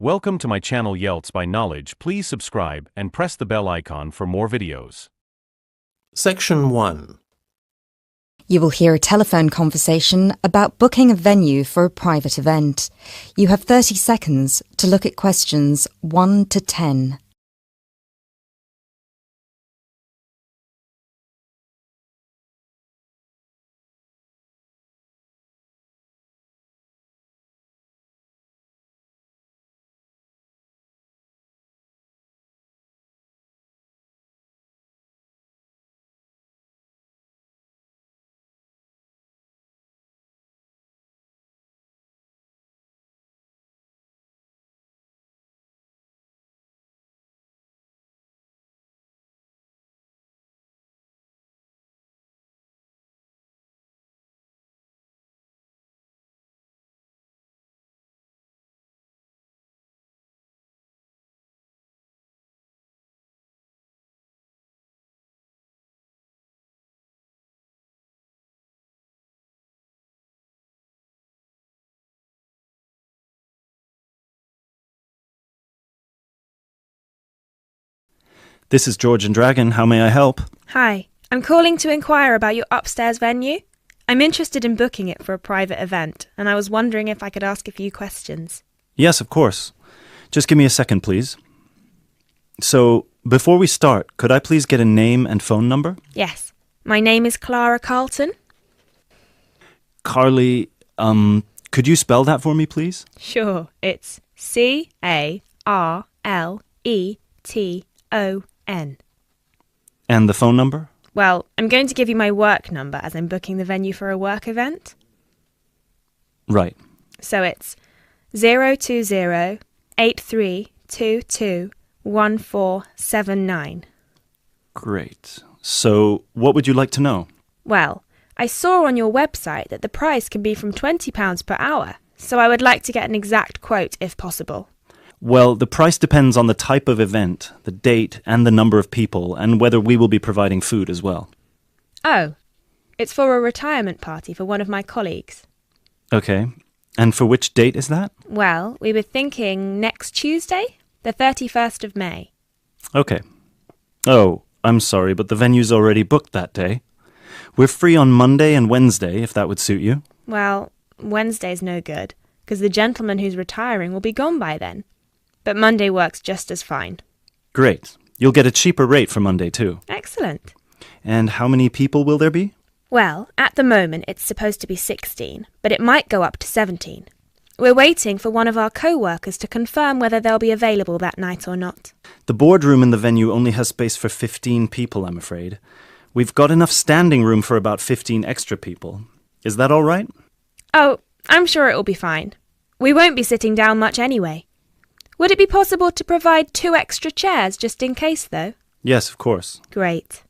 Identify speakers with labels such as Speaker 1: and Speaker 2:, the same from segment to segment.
Speaker 1: Welcome to my channel Ielts by Knowledge. Please subscribe and press the bell icon for more videos.
Speaker 2: Section 1.
Speaker 3: You will hear a telephone conversation about booking a venue for a private event. You have 30 seconds to look at questions 1 to 10.
Speaker 4: This is George and Dragon. How may I help?
Speaker 5: Hi, I'm calling to inquire about your upstairs venue. I'm interested in booking it for a private event, and I was wondering if I could ask a few questions.
Speaker 4: Yes, of course. Just give me a second, please. So, before we start, could I please get a name and phone number?
Speaker 5: Yes, my name is Clara Carlton.
Speaker 4: Carly, could you spell that for me, please?
Speaker 5: Sure, it's Carleton.
Speaker 4: And the phone number?
Speaker 5: Well, I'm going to give you my work number as I'm booking the venue for a work event.
Speaker 4: Right.
Speaker 5: So it's 020-8322-1479.
Speaker 4: Great. So, what would you like to know?
Speaker 5: Well, I saw on your website that the price can be from £20 per hour, so I would like to get an exact quote if possible.
Speaker 4: Well, the price depends on the type of event, the date, and the number of people, and whether we will be providing food as well.
Speaker 5: Oh, it's for a retirement party for one of my colleagues.
Speaker 4: Okay. And for which date is that?
Speaker 5: Well, we were thinking next Tuesday, the 31st of May.
Speaker 4: Okay. Oh, I'm sorry, but the venue's already booked that day. We're free on Monday and Wednesday, if that would suit you.
Speaker 5: Well, Wednesday's no good, because the gentleman who's retiring will be gone by then. But Monday works just as fine.
Speaker 4: Great. You'll get a cheaper rate for Monday, too.
Speaker 5: Excellent.
Speaker 4: And how many people will there be?
Speaker 5: Well, at the moment it's supposed to be 16, but it might go up to 17. We're waiting for one of our co-workers to confirm whether they'll be available that night or not.
Speaker 4: The boardroom in the venue only has space for 15 people, I'm afraid. We've got enough standing room for about 15 extra people. Is that all right?
Speaker 5: Oh, I'm sure it'll be fine. We won't be sitting down much anyway. Would it be possible to provide 2 extra chairs just in case, though?
Speaker 4: Yes, of course.
Speaker 5: Great.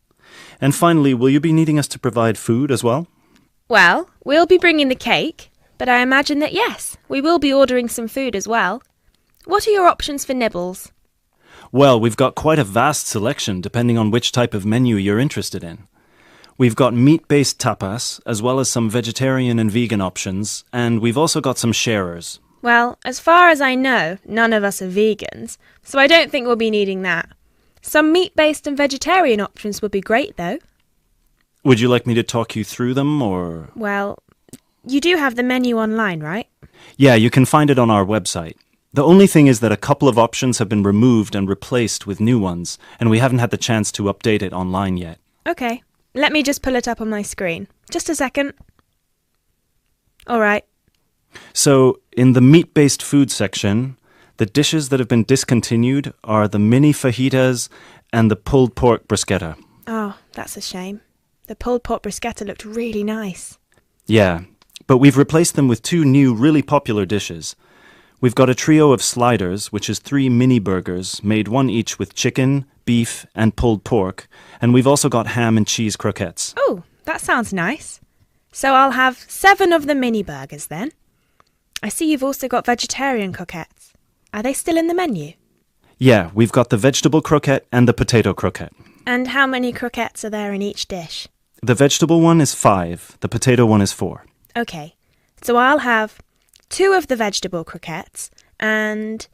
Speaker 4: And finally, will you be needing us to provide food as well?
Speaker 5: Well, we'll be bringing the cake, but I imagine that yes, we will be ordering some food as well. What are your options for nibbles?
Speaker 4: Well, we've got quite a vast selection depending on which type of menu you're interested in. We've got meat-based tapas, as well as some vegetarian and vegan options, and we've also got some sharers.
Speaker 5: Well, as far as I know, none of us are vegans, so I don't think we'll be needing that. Some meat-based and vegetarian options would be great, though.
Speaker 4: Would you like me to talk you through them, or...?
Speaker 5: Well, you do have the menu online, right?
Speaker 4: Yeah, you can find it on our website. The only thing is that a couple of options have been removed and replaced with new ones, and we haven't had the chance to update it online yet.
Speaker 5: Okay, let me just pull it up on my screen. Just a second. All right.
Speaker 4: So, in the meat-based food section, the dishes that have been discontinued are the mini fajitas and the pulled pork bruschetta.
Speaker 5: Oh, that's a shame. The pulled pork bruschetta looked really nice.
Speaker 4: Yeah, but we've replaced them with 2 new really popular dishes. We've got a trio of sliders, which is 3 mini burgers, made one each with chicken, beef, and pulled pork, and we've also got ham and cheese croquettes.
Speaker 5: Oh, that sounds nice. So I'll have 7 of the mini burgers then. I see you've also got vegetarian croquettes. Are they still in the menu?
Speaker 4: Yeah, we've got the vegetable croquette and the potato croquette.
Speaker 5: And how many croquettes are there in each dish?
Speaker 4: The vegetable one is 5, the potato one is 4.
Speaker 5: Okay, so I'll have 2 of the vegetable croquettes and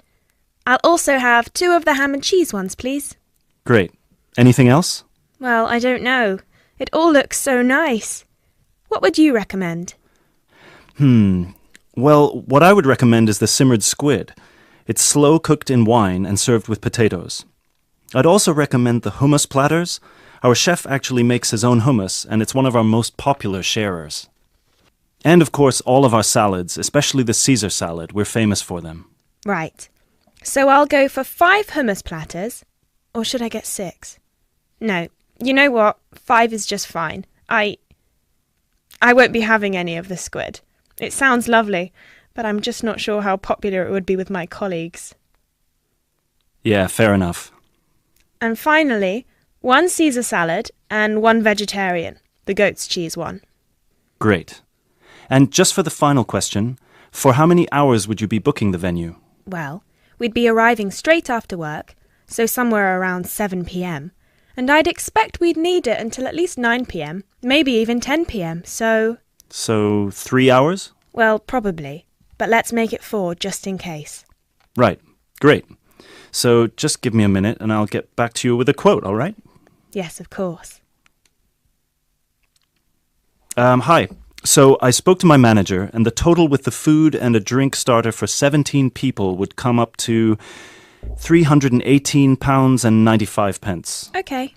Speaker 5: I'll also have 2 of the ham and cheese ones, please.
Speaker 4: Great. Anything else?
Speaker 5: Well, I don't know. It all looks so nice. What would you recommend?
Speaker 4: Well, what I would recommend is the simmered squid. It's slow cooked in wine and served with potatoes. I'd also recommend the hummus platters. Our chef actually makes his own hummus, and it's one of our most popular sharers. And of course, all of our salads, especially the Caesar salad, we're famous for them.
Speaker 5: Right. So I'll go for 5 hummus platters. Or should I get 6? No. You know what? 5 is just fine. I won't be having any of the squid. It sounds lovely, but I'm just not sure how popular it would be with my colleagues.
Speaker 4: Yeah, fair enough.
Speaker 5: And finally, 1 Caesar salad and 1 vegetarian, the goat's cheese one.
Speaker 4: Great. And just for the final question, for how many hours would you be booking the venue?
Speaker 5: Well, we'd be arriving straight after work, so somewhere around 7 p.m, and I'd expect we'd need it until at least 9 p.m, maybe even 10 p.m, so...
Speaker 4: So 3 hours?
Speaker 5: Well, probably, but let's make it 4 just in case.
Speaker 4: Right. Great. So just give me a minute and I'll get back to you with a quote, all right?
Speaker 5: Yes, of course.
Speaker 4: Hi. So I spoke to my manager, and the total with the food and a drink starter for 17 people would come up to £318.95.
Speaker 5: Okay.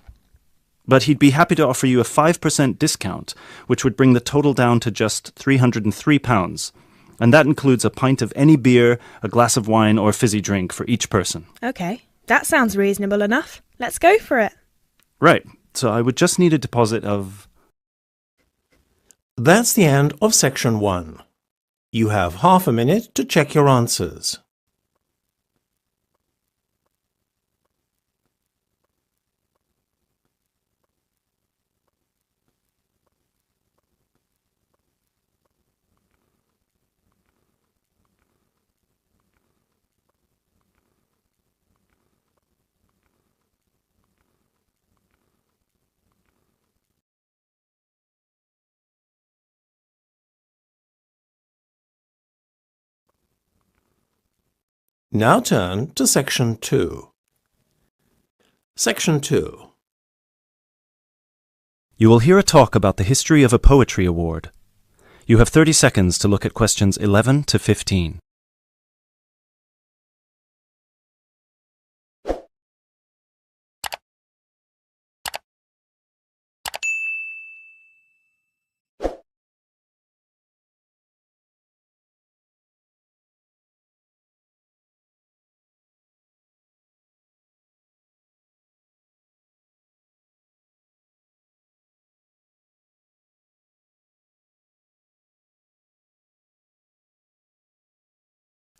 Speaker 4: But he'd be happy to offer you a 5% discount, which would bring the total down to just £303. And that includes a pint of any beer, a glass of wine, or fizzy drink for each person.
Speaker 5: Okay, that sounds reasonable enough. Let's go for it.
Speaker 4: Right. So I would just need a deposit of...
Speaker 2: That's the end of section 1. You have half a minute to check your answers. Now turn to section 2. Section 2.
Speaker 4: You will hear a talk about the history of a poetry award. You have 30 seconds to look at questions 11 to 15.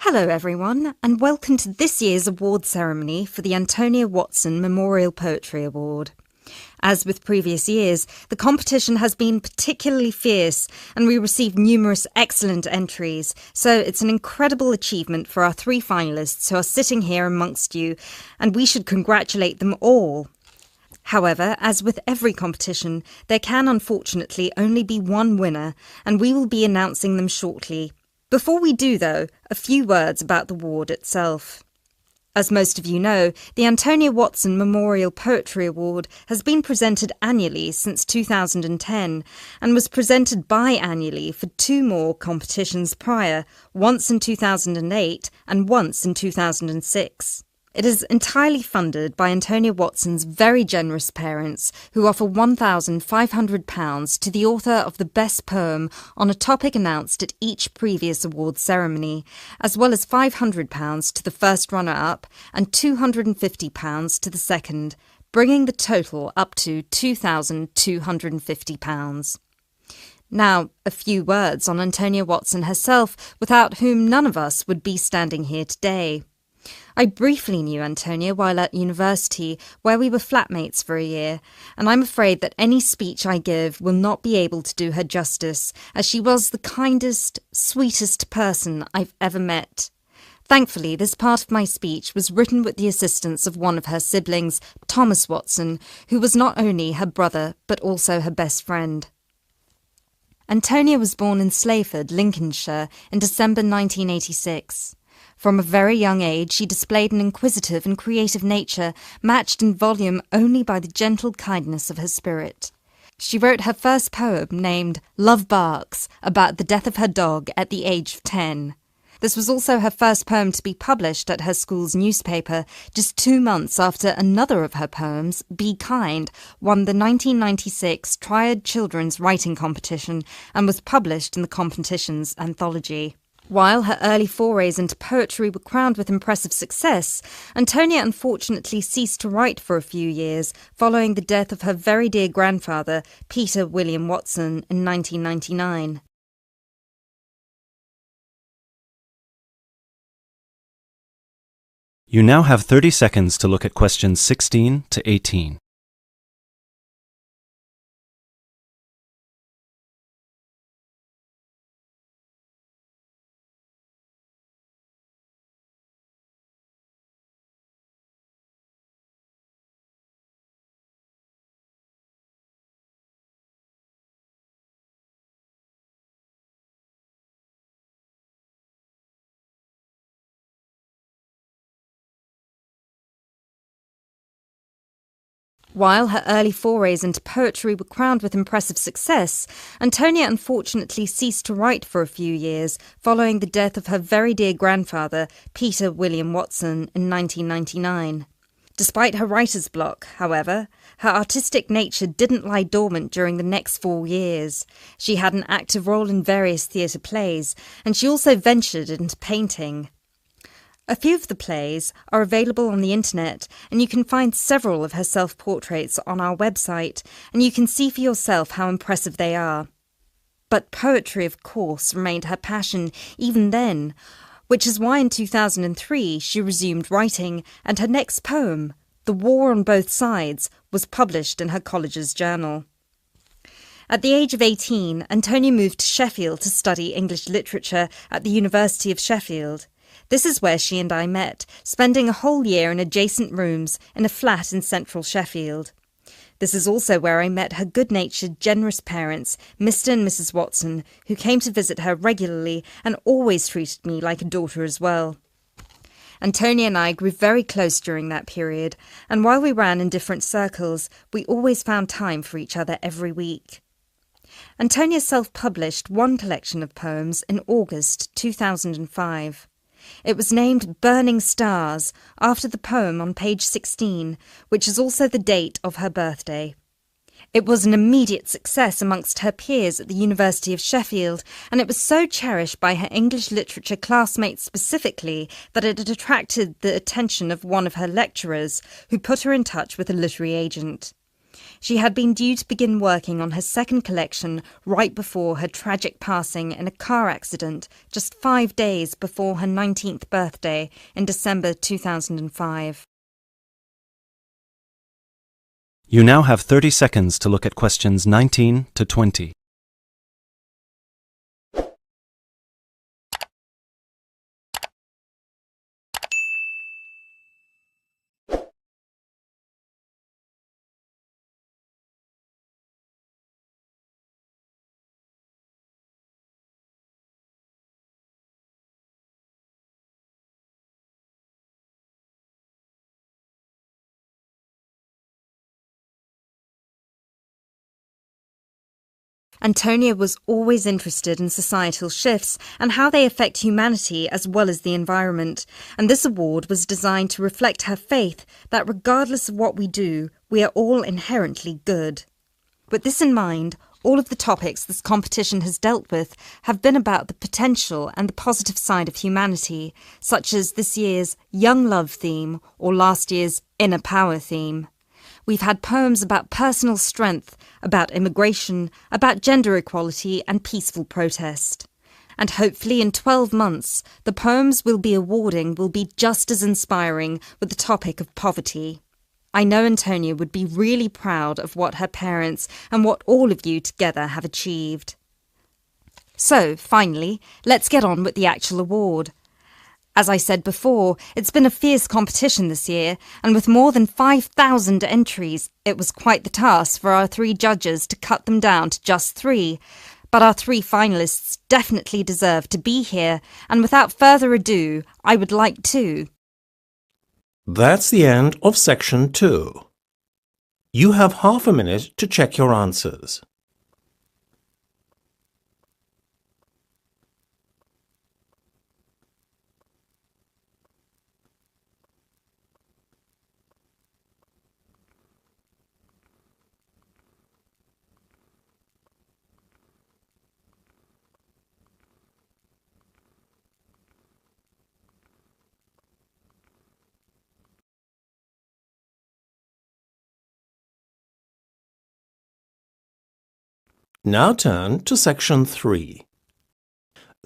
Speaker 3: Hello everyone, and welcome to this year's award ceremony for the Antonia Watson Memorial Poetry Award. As with previous years, the competition has been particularly fierce and we received numerous excellent entries, so it's an incredible achievement for our 3 finalists who are sitting here amongst you, and we should congratulate them all. However, as with every competition, there can unfortunately only be one winner, and we will be announcing them shortly. Before we do, though, a few words about the award itself. As most of you know, the Antonia Watson Memorial Poetry Award has been presented annually since 2010 and was presented biannually for 2 more competitions prior, once in 2008 and once in 2006. It is entirely funded by Antonia Watson's very generous parents, who offer £1,500 to the author of the best poem on a topic announced at each previous award ceremony, as well as £500 to the first runner-up and £250 to the second, bringing the total up to £2,250. Now, a few words on Antonia Watson herself, without whom none of us would be standing here today. I briefly knew Antonia while at university, where we were flatmates for a year, and I'm afraid that any speech I give will not be able to do her justice, as she was the kindest, sweetest person I've ever met. Thankfully, this part of my speech was written with the assistance of one of her siblings, Thomas Watson, who was not only her brother, but also her best friend. Antonia was born in Slayford, Lincolnshire, in December 1986. From a very young age, she displayed an inquisitive and creative nature, matched in volume only by the gentle kindness of her spirit. She wrote her first poem, named Love Barks, about the death of her dog at the age of 10. This was also her first poem to be published at her school's newspaper, just 2 months after another of her poems, Be Kind, won the 1996 Triad Children's Writing Competition and was published in the competition's anthology. While her early forays into poetry were crowned with impressive success, Antonia unfortunately ceased to write for a few years following the death of her very dear grandfather, Peter William Watson, in 1999.
Speaker 4: You now have 30 seconds to look at questions 16 to 18.
Speaker 3: While her early forays into poetry were crowned with impressive success, Antonia unfortunately ceased to write for a few years following the death of her very dear grandfather, Peter William Watson, in 1999. Despite her writer's block, however, her artistic nature didn't lie dormant during the next 4 years. She had an active role in various theatre plays, and she also ventured into painting. A few of the plays are available on the internet, and you can find several of her self-portraits on our website, and you can see for yourself how impressive they are. But poetry, of course, remained her passion even then, which is why in 2003 she resumed writing, and her next poem, The War on Both Sides, was published in her college's journal. At the age of 18, Antonia moved to Sheffield to study English literature at the University of Sheffield. This is where she and I met, spending a whole year in adjacent rooms in a flat in central Sheffield. This is also where I met her good-natured, generous parents, Mr. and Mrs. Watson, who came to visit her regularly and always treated me like a daughter as well. Antonia and I grew very close during that period, and while we ran in different circles, we always found time for each other every week. Antonia self-published one collection of poems in August 2005. It was named Burning Stars, after the poem on page 16, which is also the date of her birthday. It was an immediate success amongst her peers at the University of Sheffield, and it was so cherished by her English literature classmates specifically that it had attracted the attention of one of her lecturers, who put her in touch with a literary agent. She had been due to begin working on her second collection right before her tragic passing in a car accident just 5 days before her 19th birthday in December 2005.
Speaker 4: You now have 30 seconds to look at questions 19 to 20.
Speaker 3: Antonia was always interested in societal shifts and how they affect humanity as well as the environment, and this award was designed to reflect her faith that regardless of what we do, we are all inherently good. With this in mind, all of the topics this competition has dealt with have been about the potential and the positive side of humanity, such as this year's Young Love theme or last year's Inner Power theme. We've had poems about personal strength, about immigration, about gender equality and peaceful protest. And hopefully in 12 months, the poems we'll be awarding will be just as inspiring with the topic of poverty. I know Antonia would be really proud of what her parents and what all of you together have achieved. So, finally, let's get on with the actual award. As I said before, it's been a fierce competition this year, and with more than 5,000 entries, it was quite the task for our 3 judges to cut them down to just 3. but our 3 finalists definitely deserve to be here, and without further ado, I would like to.
Speaker 2: That's the end of section 2. You have half a minute to check your answers. Now turn to section 3.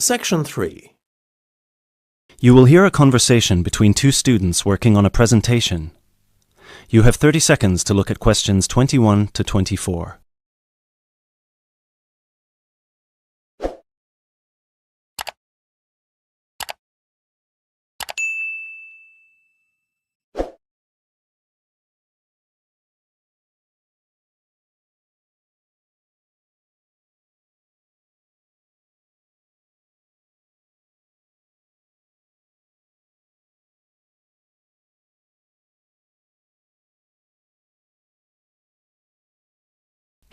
Speaker 2: Section 3.
Speaker 4: You will hear a conversation between 2 students working on a presentation. You have 30 seconds to look at questions 21 to 24.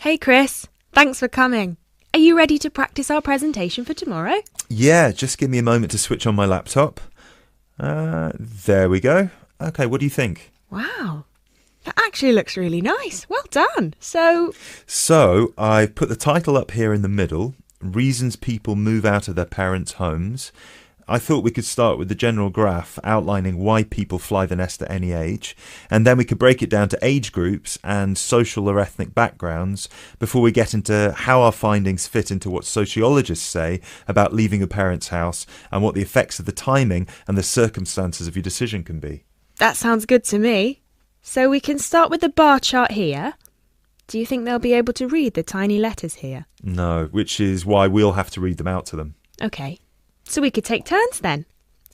Speaker 5: Hey Chris, thanks for coming. Are you ready to practice our presentation for tomorrow?
Speaker 6: Yeah, just give me a moment to switch on my laptop. There we go. Okay, what do you think?
Speaker 5: Wow, that actually looks really nice. Well done. So
Speaker 6: I've put the title up here in the middle, Reasons People Move Out of Their Parents' Homes. I thought we could start with the general graph outlining why people fly the nest at any age, and then we could break it down to age groups and social or ethnic backgrounds before we get into how our findings fit into what sociologists say about leaving a parent's house and what the effects of the timing and the circumstances of your decision can be.
Speaker 5: that sounds good to me. So we can start with the bar chart here. Do you think they'll be able to read the tiny letters here?
Speaker 6: No, which is why we'll have to read them out to them.
Speaker 5: Okay, so we could take turns then.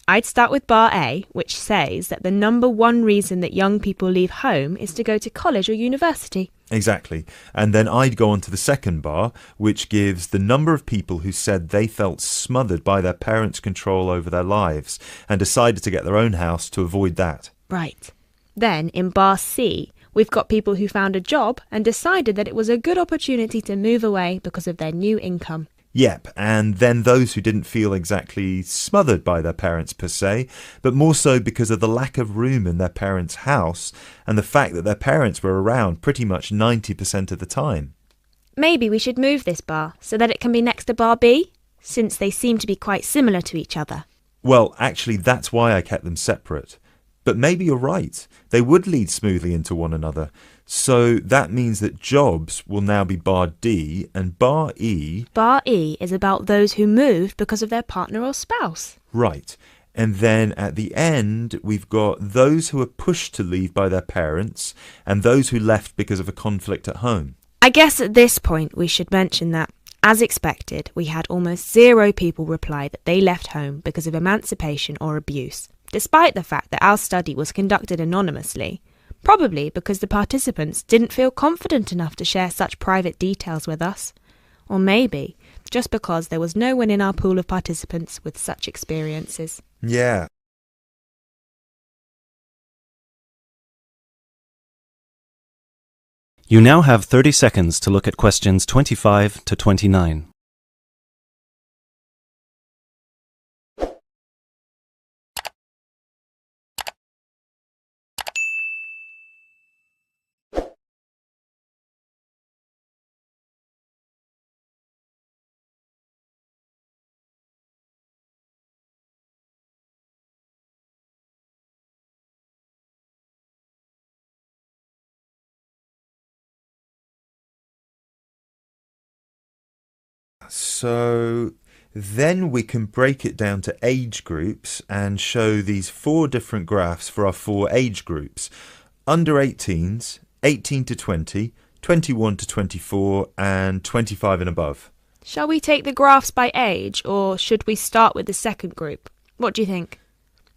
Speaker 5: I'd start with bar A, which says that the number 1 reason that young people leave home is to go to college or university.
Speaker 6: Exactly. And then I'd go on to the second bar, which gives the number of people who said they felt smothered by their parents' control over their lives and decided to get their own house to avoid that.
Speaker 5: Right. Then in bar C, we've got people who found a job and decided that it was a good opportunity to move away because of their new income.
Speaker 6: Yep, and then those who didn't feel exactly smothered by their parents per se, but more so because of the lack of room in their parents' house and the fact that their parents were around pretty much 90% of the time.
Speaker 5: Maybe we should move this bar so that it can be next to bar B, since they seem to be quite similar to each other.
Speaker 6: Well, actually, that's why I kept them separate. But maybe you're right. They would lead smoothly into one another. So that means that jobs will now be bar D and bar E.
Speaker 5: Bar E is about those who moved because of their partner or spouse.
Speaker 6: Right. And then at the end, we've got those who were pushed to leave by their parents and those who left because of a conflict at home.
Speaker 5: I guess at this point we should mention that, as expected, we had almost 0 people reply that they left home because of emancipation or abuse, despite the fact that our study was conducted anonymously, probably because the participants didn't feel confident enough to share such private details with us. Or maybe just because there was no one in our pool of participants with such experiences.
Speaker 6: Yeah.
Speaker 4: You now have 30 seconds to look at questions 25 to 29.
Speaker 6: So then we can break it down to age groups and show these 4 different graphs for our 4 age groups. Under 18s, 18 to 20, 21 to 24 and 25 and above.
Speaker 5: Shall we take the graphs by age, or should we start with the second group? What do you think?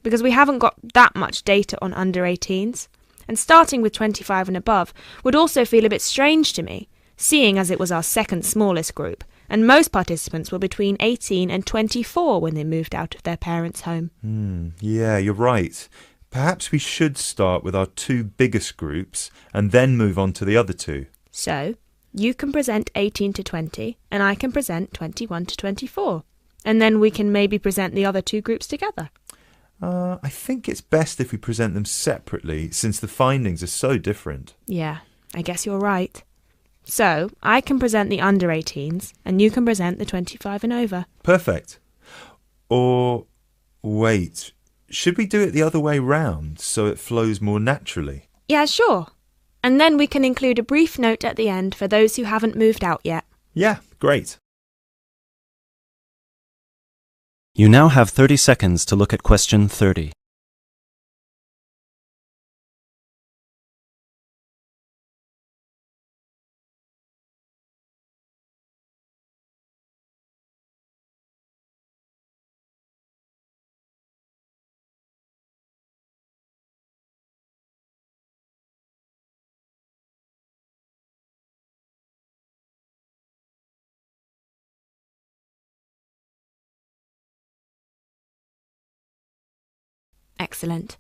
Speaker 5: Because we haven't got that much data on under 18s, and starting with 25 and above would also feel a bit strange to me, seeing as it was our second smallest group, and most participants were between 18 and 24 when they moved out of their parents' home.
Speaker 6: Yeah, you're right. Perhaps we should start with our two biggest groups and then move on to the other two.
Speaker 5: So, you can present 18 to 20, and I can present 21 to 24. And then we can maybe present the other two groups together.
Speaker 6: I think it's best if we present them separately, since the findings are so different.
Speaker 5: Yeah, I guess you're right. So, I can present the under 18s, and you can present the 25 and over.
Speaker 6: Perfect. Or, wait, should we do it the other way round, so it flows more naturally?
Speaker 5: Yeah, sure. And then we can include a brief note at the end for those who haven't moved out yet.
Speaker 6: Yeah, great.
Speaker 4: You now have 30 seconds to look at question 30.
Speaker 5: Excellent.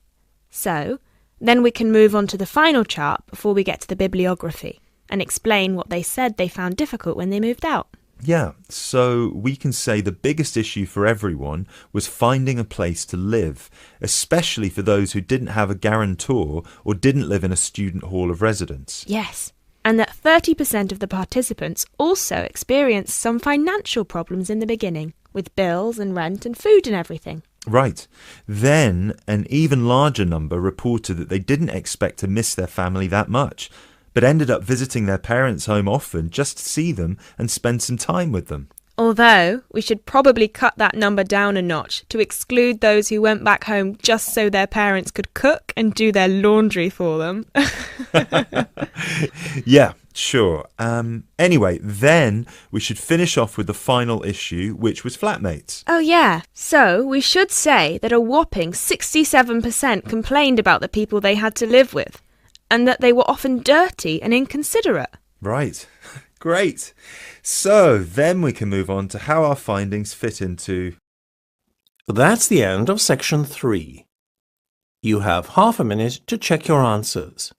Speaker 5: So, then we can move on to the final chart before we get to the bibliography and explain what they said they found difficult when they moved out.
Speaker 6: Yeah, so we can say the biggest issue for everyone was finding a place to live, especially for those who didn't have a guarantor or didn't live in a student hall of residence.
Speaker 5: Yes, and that 30% of the participants also experienced some financial problems in the beginning, with bills and rent and food and everything.
Speaker 6: Right. Then an even larger number reported that they didn't expect to miss their family that much, but ended up visiting their parents' home often just to see them and spend some time with them.
Speaker 5: Although, we should probably cut that number down a notch to exclude those who went back home just so their parents could cook and do their laundry for them.
Speaker 6: Yeah, sure. Anyway, then we should finish off with the final issue, which was flatmates.
Speaker 5: Oh yeah, so we should say that a whopping 67% complained about the people they had to live with, and that they were often dirty and inconsiderate.
Speaker 6: Right. Great. So then we can move on to how our findings fit into...
Speaker 2: That's the end of section 3. You have half a minute to check your answers.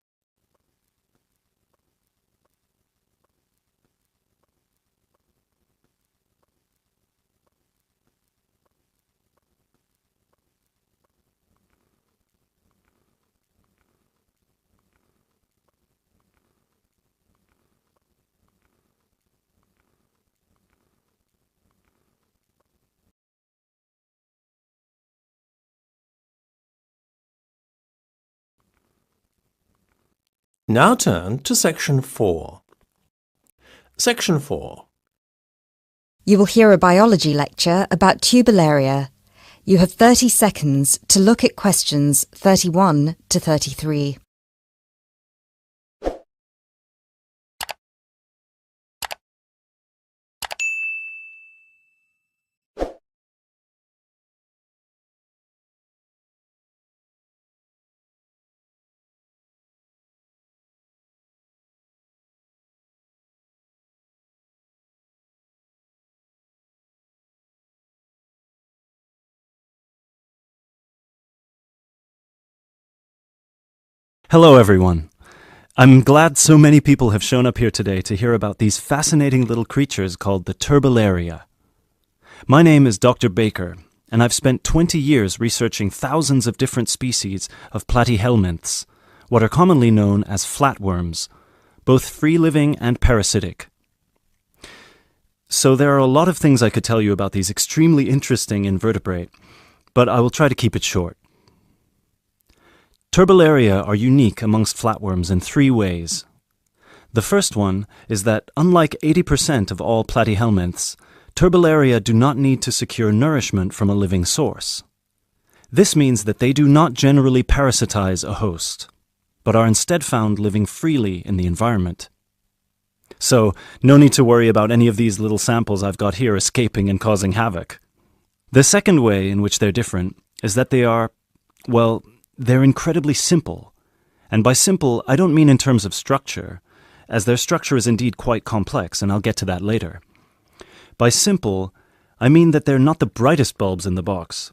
Speaker 2: Now turn to section 4. Section 4.
Speaker 3: You will hear a biology lecture about tuberlaria. You have 30 seconds to look at questions 31 to 33.
Speaker 4: Hello, everyone. I'm glad so many people have shown up here today to hear about these fascinating little creatures called the turbolaria. My name is Dr. Baker, and I've spent 20 years researching thousands of different species of platyhelminths, what are commonly known as flatworms, both free-living and parasitic. So there are a lot of things I could tell you about these extremely interesting invertebrate, but I will try to keep it short. Turbolaria are unique amongst flatworms in 3 ways. The first one is that, unlike 80% of all platyhelminths, turbolaria do not need to secure nourishment from a living source. This means that they do not generally parasitize a host, but are instead found living freely in the environment. So, no need to worry about any of these little samples I've got here escaping and causing havoc. The second way in which they're different is that they are, well, they're incredibly simple. And by simple, I don't mean in terms of structure, as their structure is indeed quite complex, and I'll get to that later. By simple, I mean that they're not the brightest bulbs in the box.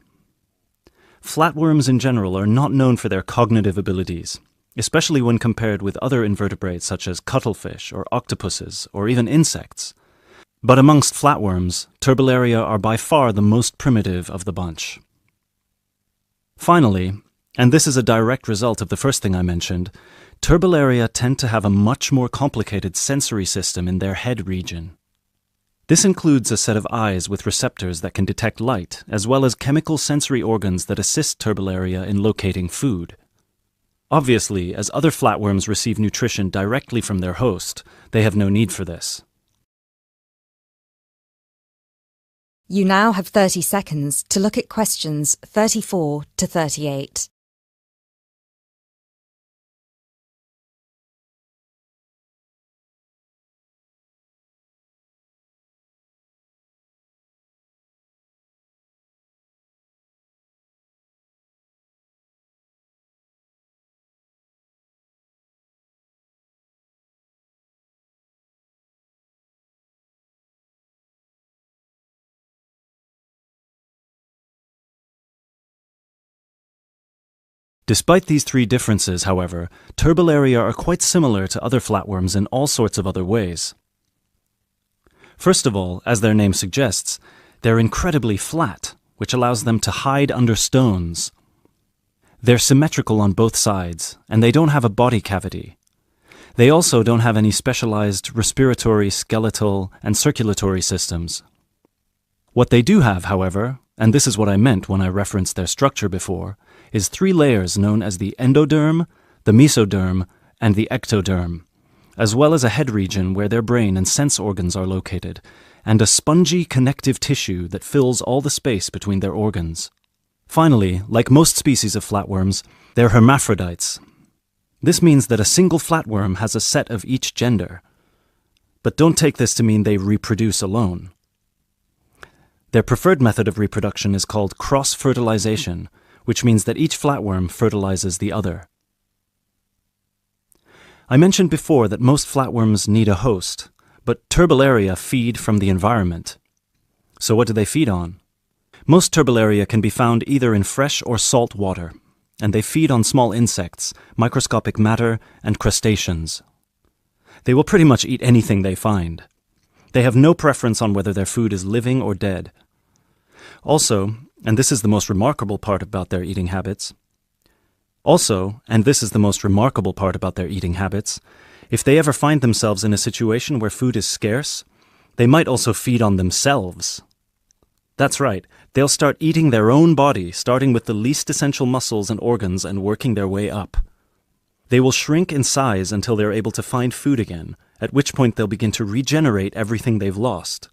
Speaker 4: Flatworms in general are not known for their cognitive abilities, especially when compared with other invertebrates such as cuttlefish or octopuses or even insects. But amongst flatworms, Turbellaria are by far the most primitive of the bunch. Finally, and this is a direct result of the first thing I mentioned, Turbellaria tend to have a much more complicated sensory system in their head region. This includes a set of eyes with receptors that can detect light, as well as chemical sensory organs that assist Turbellaria in locating food. Obviously, as other flatworms receive nutrition directly from their host, they have no need for this.
Speaker 3: You now have 30 seconds to look at questions 34 to 38.
Speaker 4: Despite these three differences, however, Turbellaria are quite similar to other flatworms in all sorts of other ways. First of all, as their name suggests, they're incredibly flat, which allows them to hide under stones. They're symmetrical on both sides, and they don't have a body cavity. They also don't have any specialized respiratory, skeletal, and circulatory systems. What they do have, however, and this is what I meant when I referenced their structure before, is three layers known as the endoderm, the mesoderm, and the ectoderm, as well as a head region where their brain and sense organs are located, and a spongy connective tissue that fills all the space between their organs. Finally, like most species of flatworms, they're hermaphrodites. This means that a single flatworm has a set of each gender. But don't take this to mean they reproduce alone. Their preferred method of reproduction is called cross-fertilization, which means that each flatworm fertilizes the other. I mentioned before that most flatworms need a host, but Turbellaria feed from the environment. So what do they feed on? Most Turbellaria can be found either in fresh or salt water, and they feed on small insects, microscopic matter, and crustaceans. They will pretty much eat anything they find. They have no preference on whether their food is living or dead. Also, and this is the most remarkable part about their eating habits, if they ever find themselves in a situation where food is scarce, they might also feed on themselves. That's right, they'll start eating their own body, starting with the least essential muscles and organs and working their way up. They will shrink in size until they're able to find food again, at which point they'll begin to regenerate everything they've lost.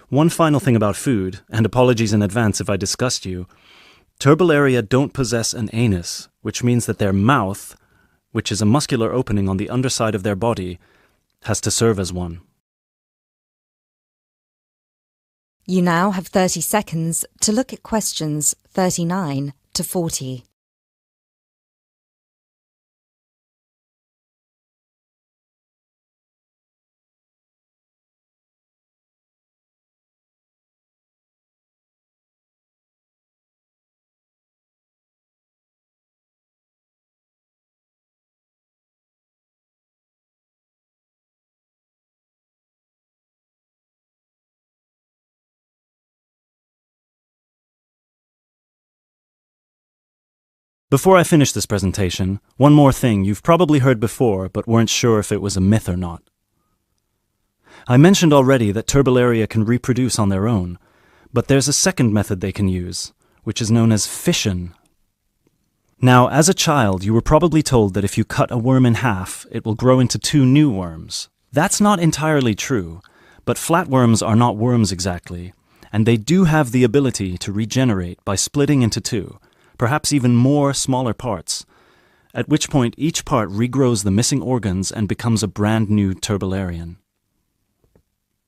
Speaker 4: One final thing about food, and apologies in advance if I disgust you, Turbellaria don't possess an anus, which means that their mouth, which is a muscular opening on the underside of their body, has to serve as one.
Speaker 3: You now have 30 seconds to look at questions 39 to 40.
Speaker 4: Before I finish this presentation, one more thing you've probably heard before but weren't sure if it was a myth or not. I mentioned already that Turbellaria can reproduce on their own, but there's a second method they can use, which is known as fission. Now, as a child, you were probably told that if you cut a worm in half, it will grow into two new worms. That's not entirely true, but flatworms are not worms exactly, and they do have the ability to regenerate by splitting into two, perhaps even more smaller parts, at which point each part regrows the missing organs and becomes a brand new Turbellarian.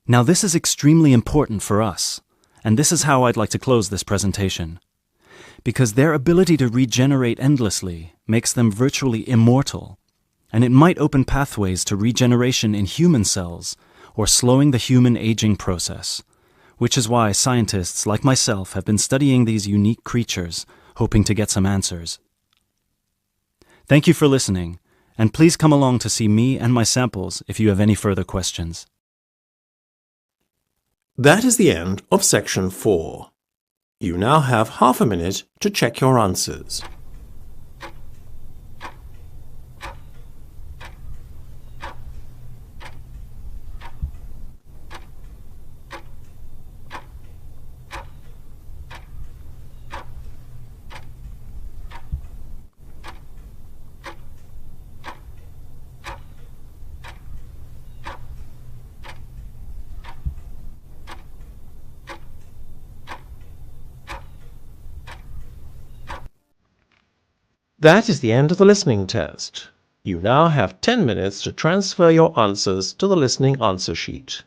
Speaker 4: Now this is extremely important for us, and this is how I'd like to close this presentation, because their ability to regenerate endlessly makes them virtually immortal, and it might open pathways to regeneration in human cells, or slowing the human aging process, which is why scientists like myself have been studying these unique creatures, hoping to get some answers. Thank you for listening, and please come along to see me and my samples if you have any further questions.
Speaker 2: That is the end of section 4. You now have half a minute to check your answers. That is the end of the listening test. You now have 10 minutes to transfer your answers to the listening answer sheet.